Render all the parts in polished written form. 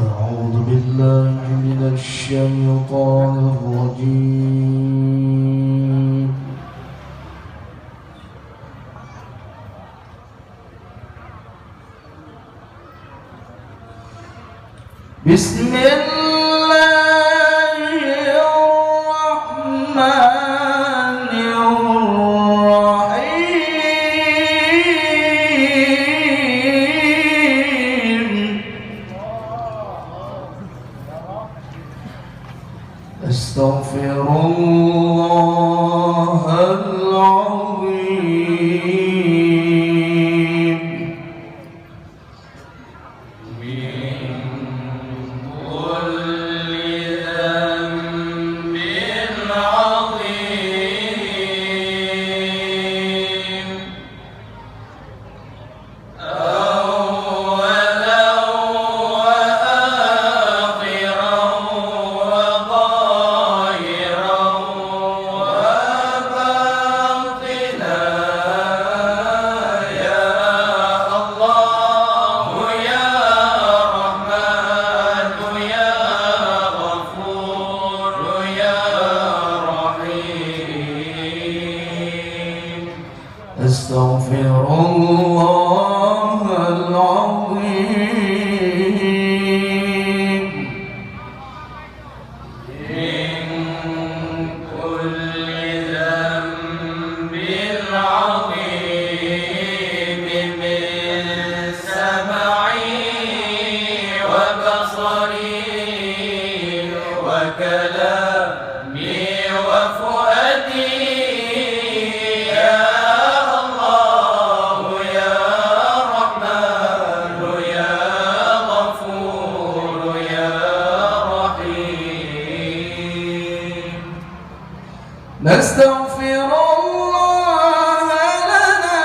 أعوذ بالله من الشيطان الرجيم. بسم الله الرحمن الرحيم. أستغفر الله العظيم من كل ذنب عظيم أولا وآخرا وظاهرا وباطنا يا الله يا رحمن يا غفور يا رحيم. أستغفر الله العظيم من كل ذنب عظيم من سمعي وبصري وكلامي وفؤادي يا الله يا رحمن يا غفور يا رحيم. نستغفر الله لنا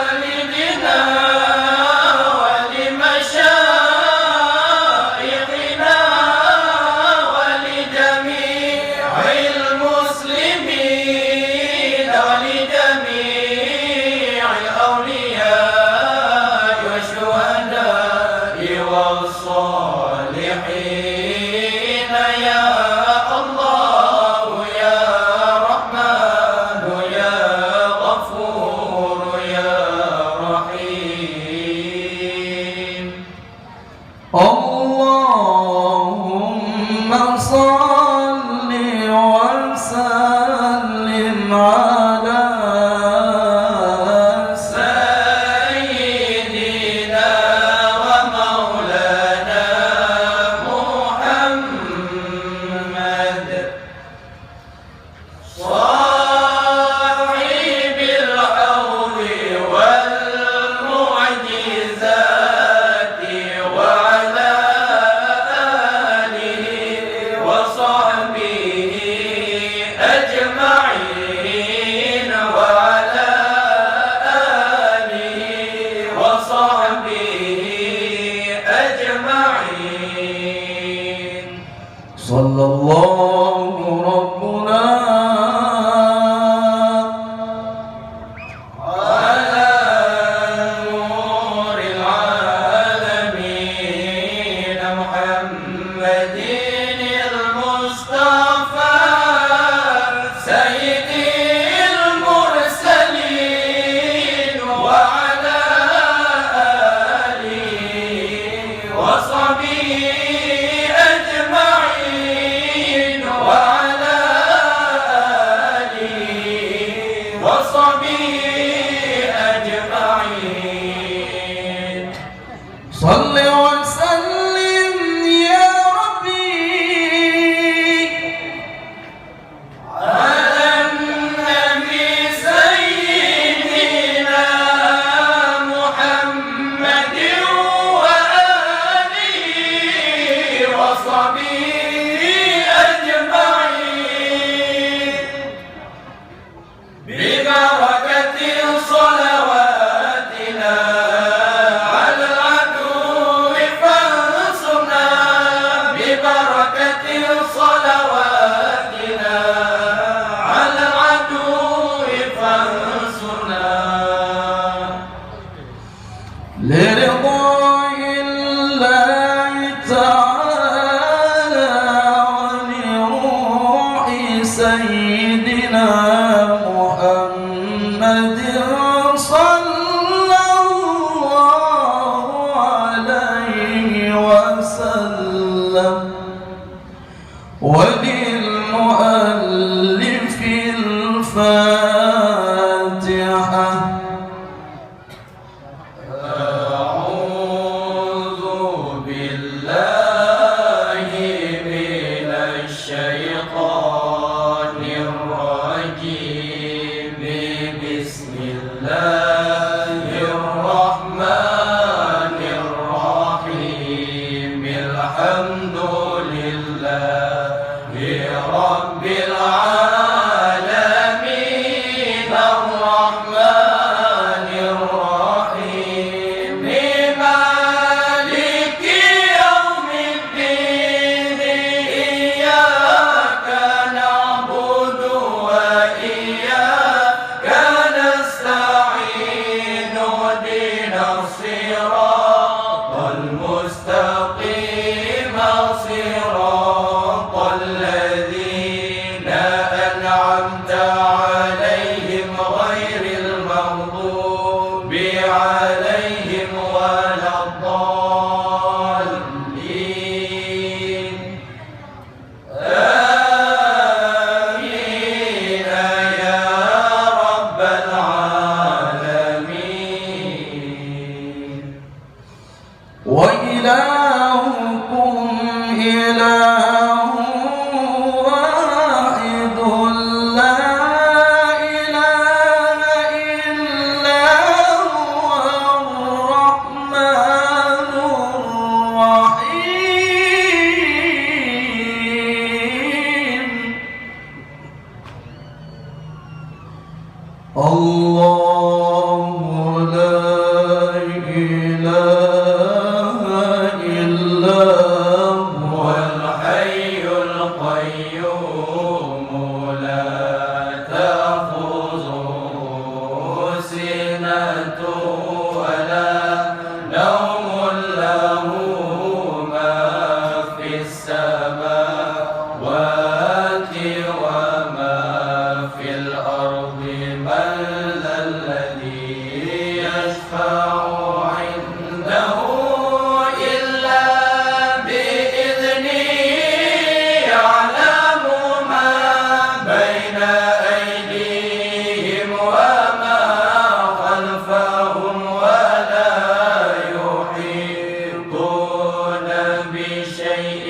ولوالدنا ولمشايخنا ولجميع المسلمين ولجميع الأولياء والشهداء والصالحين يا الله يا رحمن يا غفور يا رحيم. اللهم صل وسلم على سيدنا ومولانا محمد صاحب الحوض والمعجزات وعلى آله وصحبه أجمعين وعلى آله وصحبه أجمعين. صلى الله ربنا على نور العالمين محمد المصطفى سيد المرسلين وعلى آله وصحبه أجمعين. لرضا الله تعالى ولروح سيدنا محمد صلى الله عليه وسلم وللمؤلف الفاتحة. أعوذ بالله من الشيطان الرجيم. بسم الله الرحمن الرحيم. الحمد لله رب العالمين الرحمن الرحيم مالك يوم الدين. إياك نعبد وإياك نستعين. اهدنا الصراط المستقيم صراط الذين أنعمت عليهم غير المغضوب عليهم ولا الضالين. آمين يا رب العالمين. وإلهكم إله واحد لا إله إلا هو الرحمن الرحيم. الله لا إله إلا هو الحي القيوم لا تأخذه سنة ولا نوم. له ما في السماوات وما في الأرض. من ذا الذي يشفع عنده إلا بإذنه. يعلم ما بين أيديهم وما خلفهم ولا يحيطون بشيء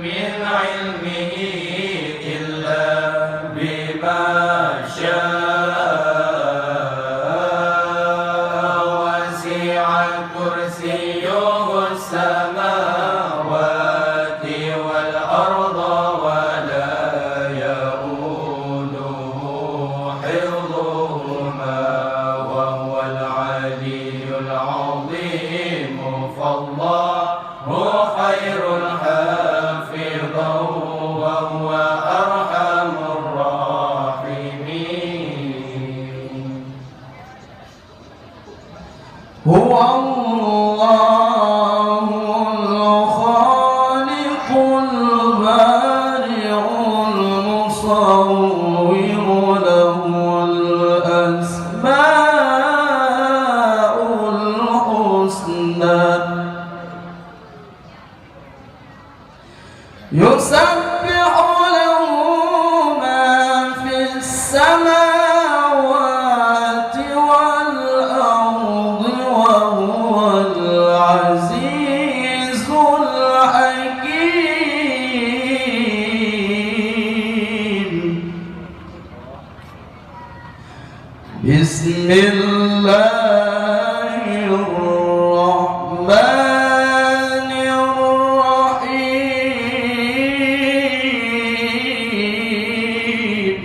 من علمه إلا بما شاء. وسع كرسيه السماوات والأرض ولا يؤوده حفظهما وهو العلي العظيم. فالله خير حافظا وهو أرحم الراحمين. هو الله الخالق البارئ المصور. له الأسماء الحسنى. يسبح له ما في السماوات والأرض وهو العزيز الحكيم. بسم الله الرحمن الرحيم.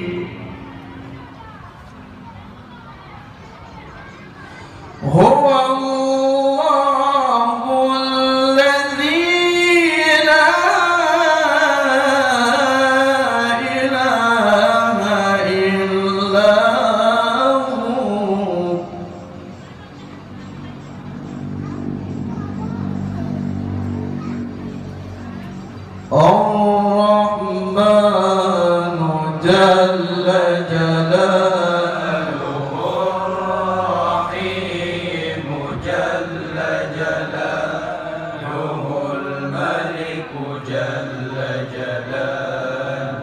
هو الله الذي لا إله إلا هو جلاله الملك جل جلاله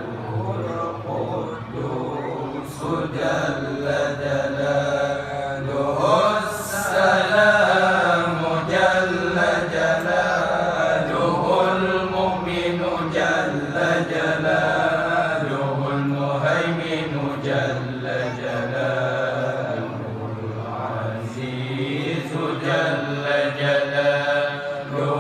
القدوس جل جلاله السلام جل جلاله المؤمن جل جلاله المهيمن جل جلاله العزيز جل جلاله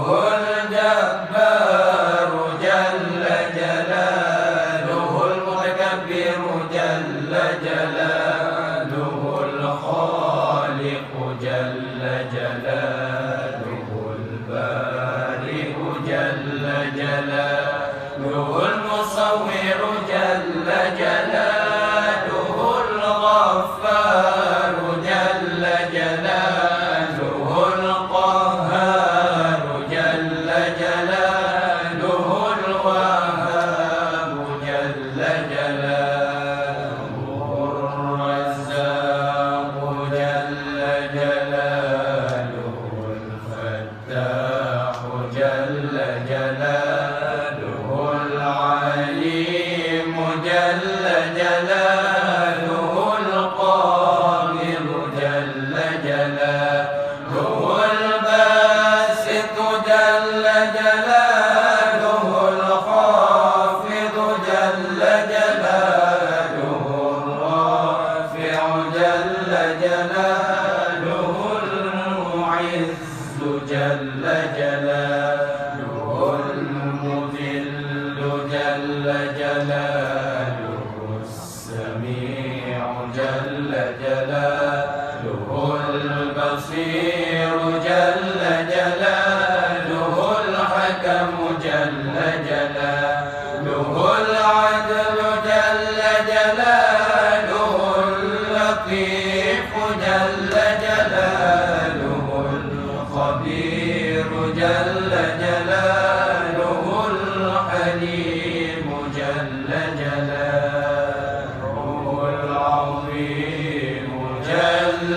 الجبار جل جلاله المتكبر جل جلاله الخالق جل جلاله البارئ جل جلاله المصور جل جلاله الغفار جل جلاله القهار جل جلاله الوهاب جل جلاله الرزاق جل جلاله الفتاح جل جلاله العليم جل جلاله القابض جل جلاله الباسط جل جلاله الخافض جل جلاله الرافع جل جلاله المعز جل جلاله المذل جل جلاله السميع جل جلاله البصير جل جلاله الحكم جل جلاله العدل جل جلاله اللطيف جل جلاله الخبير جل جلاله الحليم جل جلاله العظيم جل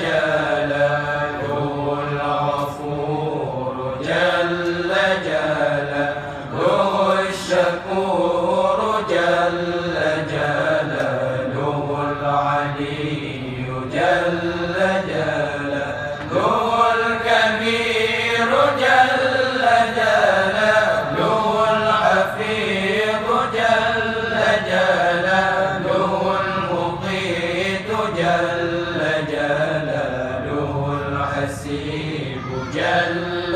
جلاله الغفور جل جلاله الشكور جل جلاله العلي جل جلاله الكبير جل جلاله الحفيظ جل جلاله المقيت جل جلاله الحسيب جل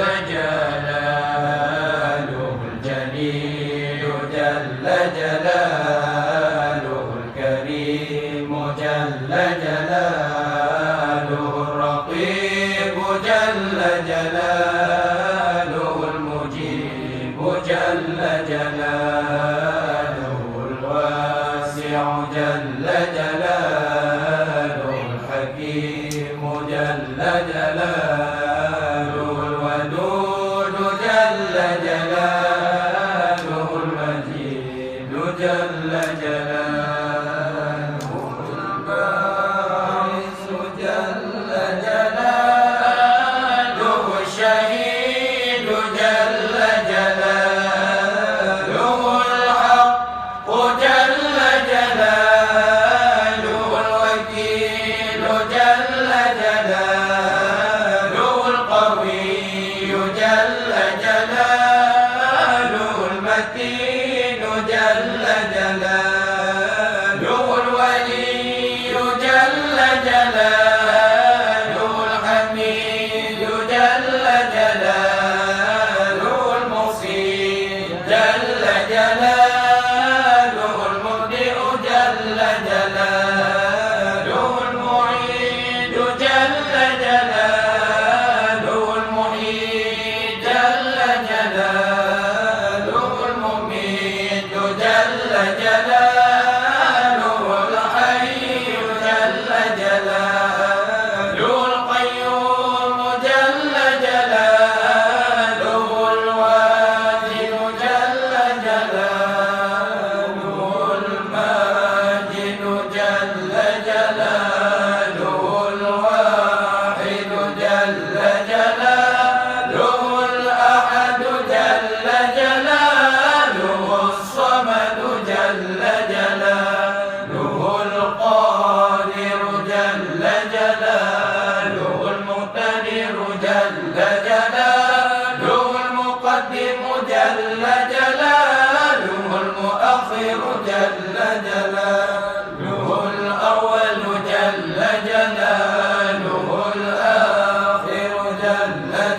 جلاله الجليل جل جلاله الكريم جل جلاله الرقيب جل جلاله المجيب جل جلاله الواسع جل جلاله الحكيم جل جلاله الودود جل جلاله المجيد جل جلاله الباعث جل جلاله الشهيد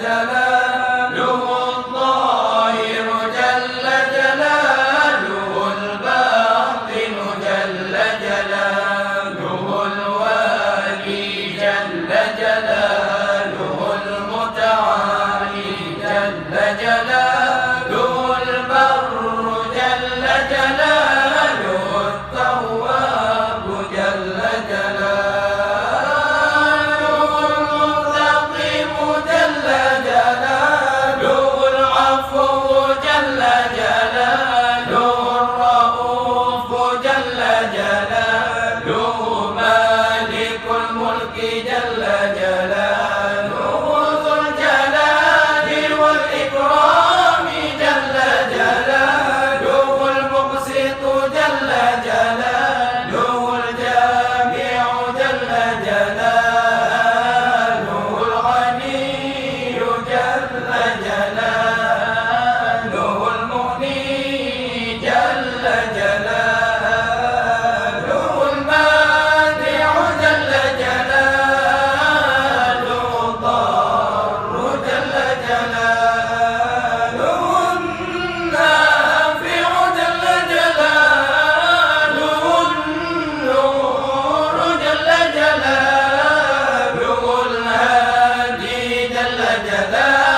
جلاله الظاهر جل جلاله الباطن جل جلاله الوالي جل جلاله المتعالي جل جلاله البر جل جلاله التواب جل جلاله المنتقم جل جلاله العفو جل جلاله الرؤوف جل جلاله مالك الملك جل جلاله ذو الجلال والإكرام جل جلاله المقسط جل جلاله الجامع جل جلاله الغني جل جلاله المغني جل جلاله المانع جل جلاله الضار جل جلاله النافع جل جلاله النور جل جلاله الهادي جل جلاله